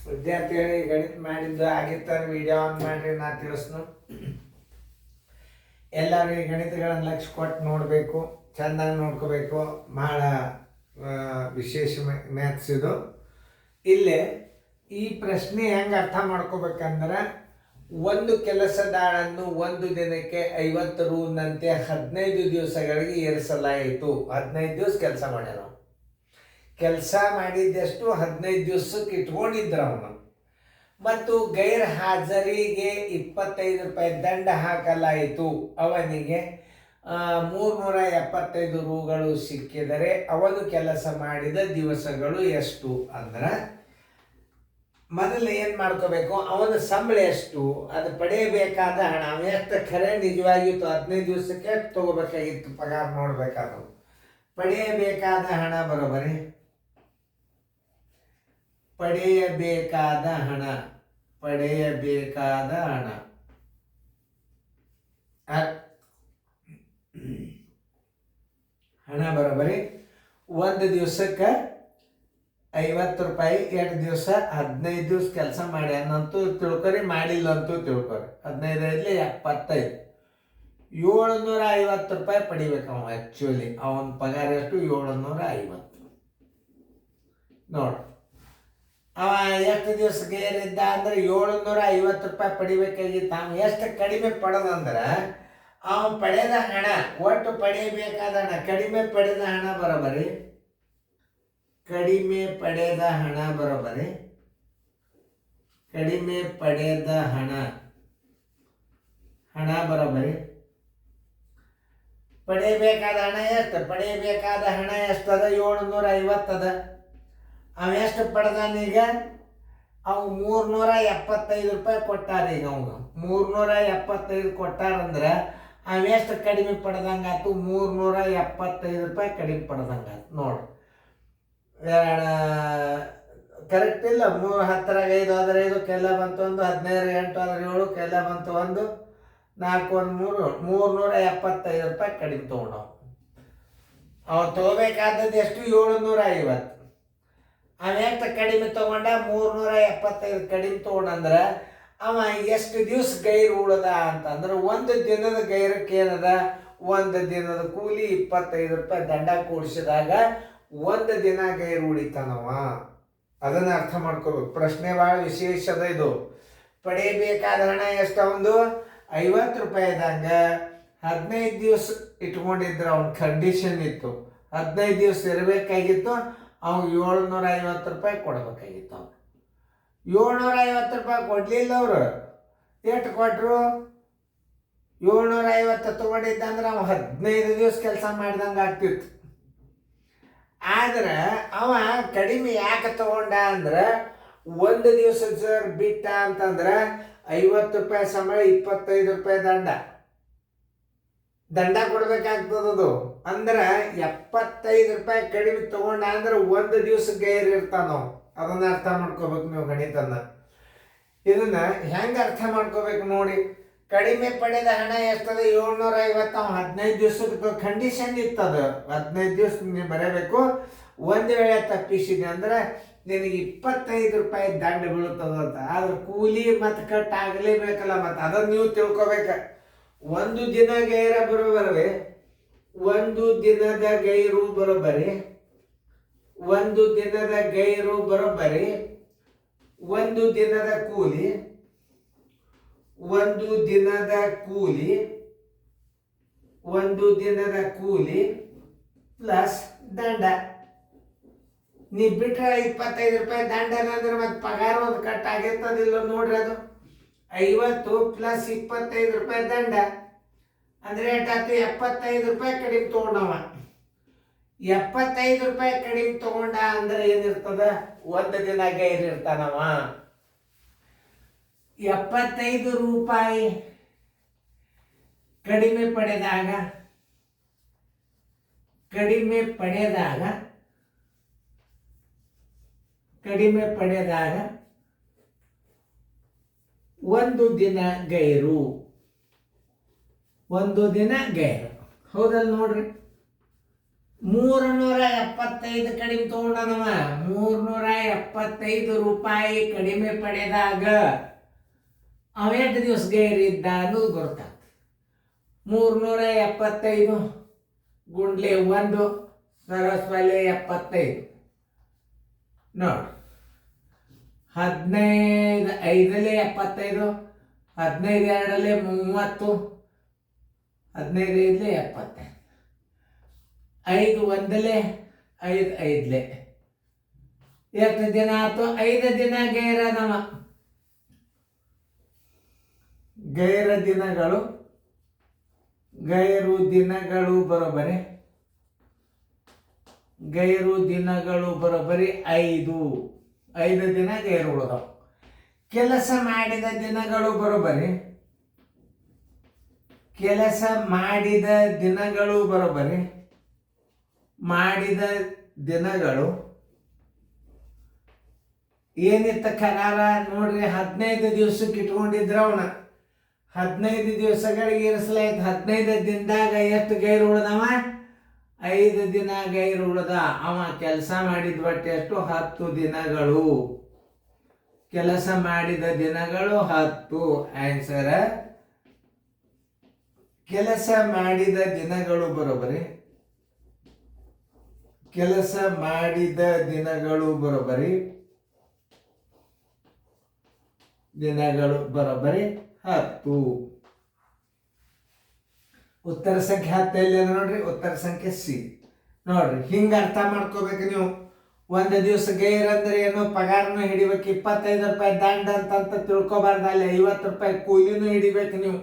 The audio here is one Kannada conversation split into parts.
ವಿದ್ಯಾರ್ಥಿಗಳಿಗೆ ಗಣಿತ ಮಾಡಿದ್ದು ಆಗಿತ್ತಾರೆ ವಿಡಿಯೋ ಆನ್ ಮಾಡಿರಿ, ನಾ ತಿಳಿಸ್ನು. ಎಲ್ಲರೂ ಈ ಗಣಿತಗಳನ್ನು ಲಕ್ಷ್ಯ ಕೊಟ್ಟು ನೋಡಬೇಕು, ಚೆಂದಾಗಿ ನೋಡ್ಕೋಬೇಕು. ಭಾಳ ವಿಶೇಷ ಮ್ಯಾಥ್ಸ್ ಇದು. ಇಲ್ಲೇ ಈ ಪ್ರಶ್ನೆ ಹೆಂಗೆ ಅರ್ಥ ಮಾಡ್ಕೋಬೇಕಂದ್ರೆ, ಒಂದು ಕೆಲಸದಾಳನ್ನು ಒಂದು ದಿನಕ್ಕೆ 50 ರೂನಂತೆ 15 ದಿವಸಗಳಿಗೆ ಏರಿಸಲಾಯಿತು. 15 ದಿವಸ ಕೆಲಸ ಮಾಡ್ಯಾರ. ಕೆಲಸ ಮಾಡಿದ್ದೆಷ್ಟು 15 ದಿವಸಕ್ಕೆ ಇಟ್ಕೊಂಡಿದ್ರು ಅವನು. ಮತ್ತು ಗೈರ್ ಹಾಜರಿಗೆ 25 ರೂಪಾಯಿ ದಂಡ ಹಾಕಲಾಯಿತು. ಅವನಿಗೆ 375 ರೂಗಳು ಸಿಕ್ಕಿದರೆ ಅವನು ಕೆಲಸ ಮಾಡಿದ ದಿವಸಗಳು ಎಷ್ಟು ಅಂದ್ರೆ, ಮೊದಲು ಏನು ಮಾಡ್ಕೋಬೇಕು, ಅವನ ಸಂಬಳ ಎಷ್ಟು, ಅದು ಪಡೆಯಬೇಕಾದ ಹಣ ಎಷ್ಟು ಖರೆ ನಿಜವಾಗಿತ್ತು 15 ದಿವಸಕ್ಕೆ ತಗೋಬೇಕಾಗಿತ್ತು ಪಗಾರ ನೋಡ್ಬೇಕಾದ್ರು. ಪಡೆಯಬೇಕಾದ ಹಣ ಬರೋಬರಿ, ಪಡೆಯಬೇಕಾದ ಹಣ ಹಣ ಬರೋಬರಿ ಒಂದು ದಿವಸಕ್ಕೆ 50 ರೂಪಾಯಿ. 2 ದಿವಸ 15 ದಿವಸ ಕೆಲಸ ಮಾಡ್ಯಾನಂತೂ ತಿಳ್ಕೊರಿ, ಮಾಡಿಲ್ಲ ಅಂತೂ ತಿಳ್ಕೊರಿ. 15 75 750 ರೂಪಾಯಿ ಪಡಿಬೇಕು ಅವ. ಆ್ಯಕ್ಚುಲಿ ಅವನ ಪಗಾರ ಎಷ್ಟು? 750. ನೋಡ್ರಿ, ಅವ ಎಷ್ಟು ದಿವಸಕ್ಕೆ ಏರಿದ್ದ ಅಂದ್ರೆ 750 ರೂಪಾಯಿ ಪಡಿಬೇಕಾಗಿತ್ತು. ಅವ ಎಷ್ಟು ಕಡಿಮೆ ಪಡೆದಂದ್ರೆ, ಅವ ಪಡೆದ ಹಣ, ಒಟ್ಟು ಪಡೆಯಬೇಕಾದ ಹಣ, ಕಡಿಮೆ ಪಡೆದ ಹಣ ಬರೋಬರಿ ಕಡಿಮೆ ಪಡೆದ ಹಣ ಬರೋಬರಿ ಪಡೆಯಬೇಕಾದ ಹಣ ಎಷ್ಟು? ಪಡೆಯಬೇಕಾದ ಹಣ ಎಷ್ಟದ? 750 ಅದ. ಅವ ಎಷ್ಟು ಪಡೆದಾನೀಗ? ಅವು 375 ರೂಪಾಯಿ ಕೊಟ್ಟಾರ. ಈಗ ಅವನು 375 ಕೊಟ್ಟಾರಂದ್ರೆ ಅವೆಷ್ಟು ಕಡಿಮೆ ಪಡೆದಂಗಾತು? 375 ರೂಪಾಯಿ ಕಡಿಮೆ ಪಡೆದಂಗಾತು. ನೋಡ್ರಿ, ಕರೆಕ್ಟ್ ಇಲ್ಲ? 3 10 5 ಆದ್ರೆ 5, ಕೆಲ ಬಂತು 1, 15 8 ಆದ್ರೆ 7, ಕೆಲ ಬಂತು 1, 4 1 3, 375 ರೂಪಾಯಿ ಕಡಿಮೆ ತೊಗೊಂಡವ್. ಅವ ತಗೋಬೇಕಾದದ್ದು ಎಷ್ಟು? 750. ಅವೆಷ್ಟು ಕಡಿಮೆ ತೊಗೊಂಡ? 375 ಕಡಿಮೆ ತೊಗೊಂಡಂದ್ರೆ ಅವ ಎಷ್ಟು ದಿವಸ ಗೈರು ಉಳ್ದ ಅಂತಂದ್ರೆ, ಒಂದು ದಿನದ ಗೈರಕ್ಕೆ ಏನದ? ಒಂದು ದಿನದ ಕೂಲಿ 25 ರೂಪಾಯಿ ದಂಡ ಕೂಡಿಸಿದಾಗ ಒಂದು ದಿನ ಗೈರು ಉಳಿತಾನವ. ಅದನ್ನ ಅರ್ಥ ಮಾಡ್ಕೋಬೇಕು. ಪ್ರಶ್ನೆ ಭಾಳ ವಿಶೇಷದ ಇದು. ಪಡೆಯಬೇಕಾದ ಹಣ ಎಷ್ಟು? ಒಂದು 50 ರೂಪಾಯಿದಾಗ 15 ದಿವಸ ಇಟ್ಕೊಂಡಿದ್ರೆ ಅವನ ಕಂಡೀಷನ್ ಇತ್ತು. 15 ದಿವಸ ಇರಬೇಕಾಗಿತ್ತು. ಅವ್ನು 750 ರೂಪಾಯಿ ಕೊಡಬೇಕಾಗಿತ್ತು. ಅವ್ನು 750 ರೂಪಾಯಿ ಕೊಡಲಿಲ್ಲ. ಅವರು ಎಷ್ಟು ಕೊಟ್ಟರು? 750 ತೊಗೊಂಡಿದ್ದಂದ್ರೆ ಅವ 15 ದಿವಸ ಕೆಲಸ ಮಾಡಿದಂಗೆ ಆಗ್ತಿತ್ತು. ಆದ್ರೆ ಅವ ಕಡಿಮೆ ಯಾಕೆ ತಗೊಂಡ ಅಂದ್ರೆ, ಒಂದು ದಿವಸ ಸರ್ ಬಿಟ್ಟ ಅಂತಂದ್ರೆ 50 ರೂಪಾಯಿ ಸಂಬಳ, 25 ರೂಪಾಯಿ ದಂಡ ಕೊಡ್ಬೇಕಾಗ್ತದದು. ಅಂದ್ರೆ 75 ರೂಪಾಯಿ ಕಡಿಮೆ ತಗೊಂಡ ಅಂದ್ರೆ ಒಂದು ದಿವಸ ಗೈರ್ ಇರ್ತಾನವ. ಅದನ್ನ ಅರ್ಥ ಮಾಡ್ಕೋಬೇಕು ನೀವು ಗಣಿತನ. ಇದನ್ನ ಹೆಂಗ ಅರ್ಥ ಮಾಡ್ಕೋಬೇಕು ನೋಡಿ. ಕಡಿಮೆ ಪಡೆದ ಹಣ ಎಷ್ಟದ? 750. ಅವ 15 ದಿವಸಕ್ಕೆ ಕಂಡೀಷನ್ ಇತ್ತದ. 15 ದಿವಸ ನೀವು ಬರೀಬೇಕು. ಒಂದು ವೇಳೆ ತಪ್ಪಿಸಿದೆ ಅಂದ್ರೆ ನಿನಗೆ 25 ರೂಪಾಯಿ ದಂಡ ಬೀಳುತ್ತದಂತ. ಆದ್ರೆ ಕೂಲಿ ಮತ್ತು ಕಟ್ ಆಗಲೇಬೇಕಲ್ಲ, ಮತ್ತು ಅದನ್ನ ನೀವು ತಿಳ್ಕೊಬೇಕ. ಒಂದು ದಿನ ಗೈರ ಬರೋಬರಿ, ಒಂದು ದಿನದ ಗೈರು ಬರೋಬರಿ, ಒಂದು ದಿನದ ಗೈರು ಬರೋಬರಿ ಒಂದು ದಿನದ ಕೂಲಿ, ಒಂದು ದಿನದ ಕೂಲಿ ಪ್ಲಸ್ ದಂಡ. ನೀ ಬಿಟ್ರೆ 25 ರೂಪಾಯಿ ದಂಡ ಅಂದ್ರೆ ಮತ್ತೆ ಪಗಾರ ಒಂದು ಕಟ್ ಆಗಿರ್ತದಿಲ್ಲ ನೋಡ್ರಿ. ಅದು 50 ಪ್ಲಸ್ 25 ರೂಪಾಯಿ ದಂಡ ಅಂದ್ರೆ ಎಷ್ಟಾಯ್ತು? 75 ರೂಪಾಯಿ ಕಡಿಮೆ ತಗೊಂಡವ. 75 ರೂಪಾಯಿ ಕಡಿಮೆ ತಗೊಂಡ ಅಂದ್ರೆ ಏನಿರ್ತದ? ಒಂದು ದಿನ ಗೈರ್ ಇರ್ತಾನವ. 75 ರೂಪಾಯಿ ಕಡಿಮೆ ಪಡೆದಾಗ ಒಂದು ದಿನ ಗೈರು, ಹೌದಲ್ಲ ನೋಡ್ರಿ. 375 ಕಡಿಮೆ ತಗೊಂಡನವ. 375 ರೂಪಾಯಿ ಕಡಿಮೆ ಪಡೆದಾಗ ಅವೆಷ್ಟು ದಿವಸ ಗೈರಿದ್ದ ಅನ್ನೋದು ಗೊತ್ತಾಗ್ತದೆ. 375 ಗುಂಡ್ಲೆ 1 ಸರಸ್ವಲೆ 75 ನೋಡಿ. 15 5 75, 15 2 30, 15 5 75, 5 1 5 5 ಎಷ್ಟು ದಿನ ಆಯ್ತು? 5 ದಿನ ಗೈರನವ. ಗೈರು ದಿನಗಳು ಬರೋಬರಿ 5 ದಿನ ಗೈರು ಉಳಿದವು. ಕೆಲಸ ಮಾಡಿದ ದಿನಗಳು ಬರೋಬರಿ ಮಾಡಿದ ದಿನಗಳು ಏನಿತ್ತ ಕರಾರ ನೋಡ್ರಿ. 15 ದಿವಸಕ್ಕೆ ಇಟ್ಕೊಂಡಿದ್ರ ಅವನ 15 ದಿವಸಗಳಿಗೆ ಇರಿಸಲಾಯ್ತು. 15 ದಿನದಾಗ ಎಷ್ಟು ಗೈರು ಉಳ್ದವ? 5 ದಿನ ಗೈರು ಉಳ್ದ. ಅವ ಕೆಲಸ ಮಾಡಿದ ಬಟ್ಟೆ ಎಷ್ಟು? 10 ದಿನಗಳು. ಕೆಲಸ ಮಾಡಿದ ದಿನಗಳು 10. ಆನ್ಸರ್ ಕೆಲಸ ಮಾಡಿದ ದಿನಗಳು ಬರೋಬರಿ ದಿನಗಳು ಬರೋಬರಿ 10. ಉತ್ತರ ಸಂಖ್ಯೆ 10 ಎಲ್ಲಿ ನೋಡ್ರಿ? ಉತ್ತರ ಸಂಖ್ಯೆ ಸಿ ನೋಡ್ರಿ. ಹಿಂಗ ಅರ್ಥ ಮಾಡ್ಕೋಬೇಕು ನೀವು. ಒಂದು ದಿವಸ ಗೈರ್ ಅಂದ್ರೆ ಏನು? ಪಗಾರನು ಹಿಡಿಬೇಕು. 25 ರೂಪಾಯಿ ದಂಡ ಅಂತ ತಿಳ್ಕೊಬಾರ್ದು. ಅಲ್ಲಿ 50 ರೂಪಾಯಿ ಕೂಲಿನೂ ಹಿಡಿಬೇಕು ನೀವು.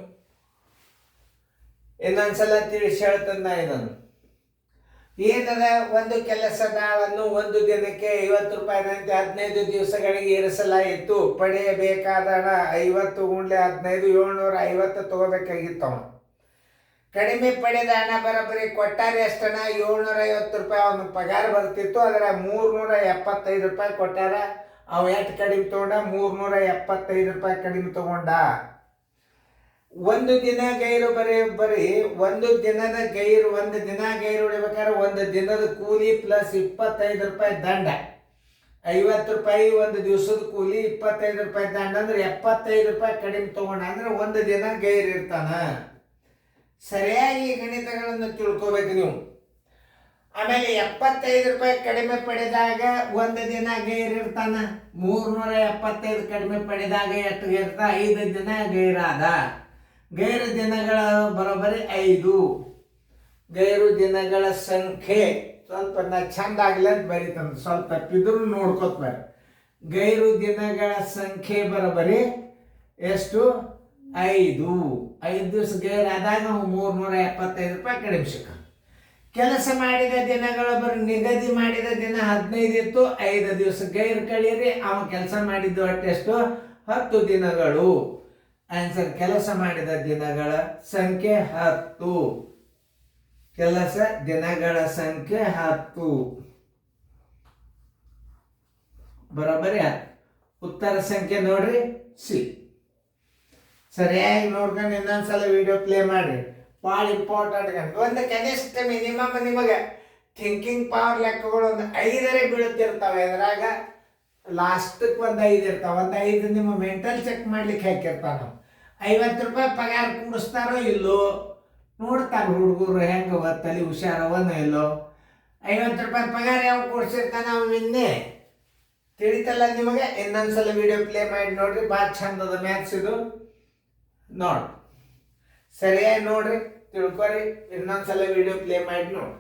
ಇನ್ನೊಂದ್ಸಲ ತಿಳಿಸಿ ಹೇಳ್ತಂದ ನಾನು. ಏನದ ಒಂದು ಕೆಲಸವನ್ನು ಒಂದು ದಿನಕ್ಕೆ 50 ರೂಪಾಯಿನಂತೆ 15 ದಿವಸಗಳಿಗೆ ಇರಿಸಲಾಯಿತು. ಪಡೆಯಬೇಕಾದ ಹಣ 50 ಗುಂಡ್ಲೆ 15 750 ತಗೋಬೇಕಾಗಿತ್ತು. ಕಡಿಮೆ ಪಡೆದ ಹಣ ಬರೋಬ್ಬರಿ ಕೊಟ್ಟಾರೆ ಎಷ್ಟನ? 750 ರೂಪಾಯಿ ಅವನು ಪಗಾರ ಬರ್ತಿತ್ತು. ಅದರ 375 ರೂಪಾಯಿ ಕೊಟ್ಟಾರ. ಅವ ಎಷ್ಟು ಕಡಿಮೆ ತಗೊಂಡ? 375 ರೂಪಾಯಿ ಕಡಿಮೆ ತಗೊಂಡ. ಒಂದು ದಿನ ಗೈರು ಬರೀ ಒಂದು ದಿನದ ಗೈರು. ಒಂದು ದಿನ ಗೈರು ಹೊಡಿಬೇಕಾದ್ರೆ ಒಂದು ದಿನದ ಕೂಲಿ ಪ್ಲಸ್ 25 ರೂಪಾಯಿ ದಂಡ. 50 ರೂಪಾಯಿ ಒಂದು ದಿವಸದ ಕೂಲಿ, 25 ರೂಪಾಯಿ ದಂಡ ಅಂದ್ರೆ 75 ರೂಪಾಯಿ ಕಡಿಮೆ ತಗೊಂಡ. ಅಂದ್ರೆ ಒಂದು ದಿನ ಗೈರು ಇರ್ತಾನ. ಸರಿಯಾಗಿ ಗಣಿತಗಳನ್ನು ತಿಳ್ಕೋಬೇಕು ನೀವು. ಆಮೇಲೆ 75 ರೂಪಾಯಿ ಕಡಿಮೆ ಪಡೆದಾಗ ಒಂದು ದಿನ ಗೈರು ಇರ್ತಾನ. 375 ಕಡಿಮೆ ಪಡೆದಾಗ ಎಷ್ಟು ಇರ್ತ? 5 ದಿನ ಗೈರಾದ. ಗೈರು ದಿನಗಳ ಬರೋಬರಿ 5. ಗೈರು ದಿನಗಳ ಸಂಖ್ಯೆ ಸ್ವಲ್ಪ ಚಂದ ಆಗ್ಲಿ ಅಂತ ಬರೀತಾನ. ಸ್ವಲ್ಪ ತಪ್ಪಿದ್ರು ನೋಡ್ಕೋತ ಬರ್ರಿ. ಗೈರು ದಿನಗಳ ಸಂಖ್ಯೆ ಬರೋಬರಿ ಎಷ್ಟು? 5. 5 ದಿವಸ ಗೈರಾದಾಗ 375 ರೂಪಾಯಿ ಕಡಿಮೆ ಸಿಕ್ಕ. ಕೆಲಸ ಮಾಡಿದ ದಿನಗಳು ನಿಗದಿ ಮಾಡಿದ ದಿನ 15 ಇತ್ತು. 5 ದಿವಸ ಗೈರು ಕಳೀರಿ. ಅವ ಕೆಲಸ ಮಾಡಿದ್ದು ಒಟ್ಟೆಷ್ಟು? 10 ದಿನಗಳು. ಆನ್ಸರ್ ಕೆಲಸ ಮಾಡಿದ ದಿನಗಳ ಸಂಖ್ಯೆ 10. ಕೆಲಸ ದಿನಗಳ ಸಂಖ್ಯೆ 10 ಬರೋಬ್ಬರಿ 10. ಉತ್ತರ ಸಂಖ್ಯೆ ನೋಡ್ರಿ ಸಿ. ಸರಿಯಾಗಿ ನೋಡ್ಕೊಂಡು ಇನ್ನೊಂದ್ಸಲ ವಿಡಿಯೋ ಪ್ಲೇ ಮಾಡ್ರಿ. ಭಾಳ ಇಂಪಾರ್ಟೆಂಟ್. ಒಂದು ಕನಿಷ್ಠ ಮಿನಿಮಮ್ ನಿಮಗೆ ಥಿಂಕಿಂಗ್ ಪವರ್ ಲೆಕ್ಕಗಳು ಒಂದು 5 ಬೀಳುತ್ತಿರ್ತಾವೆ. ಅದ್ರಾಗ ಲಾಸ್ಟಕ್ಕೆ ಒಂದು 5 ಇರ್ತಾವೆ. ಒಂದು 5 ನಿಮ್ಮ ಮೆಂಟಲ್ ಚೆಕ್ ಮಾಡ್ಲಿಕ್ಕೆ ಹಾಕಿರ್ತಾವೆ. 50 ರೂಪಾಯಿ ಪಗಾರ ಕೂಡಿಸ್ತಾರೋ ಇಲ್ಲೋ ನೋಡ್ತಾರೆ ಹುಡುಗರು. ಹೆಂಗೆ ತಲೆ ಹುಷಾರವನೋ ಇಲ್ಲೋ. 50 ರೂಪಾಯಿ ಪಗಾರ ಯಾವ ಕೂಡಿಸಿರ್ತಾನೆ ಅವ ಇನ್ನೇ ತಿಳಿತಲ್ಲ ನಿಮಗೆ. ಇನ್ನೊಂದ್ಸಲ ವಿಡಿಯೋ ಪ್ಲೇ ಮಾಡಿ ನೋಡ್ರಿ. ಭಾಳ ಚಂದದ ಮ್ಯಾಥ್ಸ್ ಇದು. ನೋಡಿ ಸರಿಯಾಗಿ ನೋಡ್ರಿ, ತಿಳ್ಕೊರಿ. ಇನ್ನೊಂದ್ಸಲ ವಿಡಿಯೋ ಪ್ಲೇ ಮಾಡಿ ನೋಡಿ.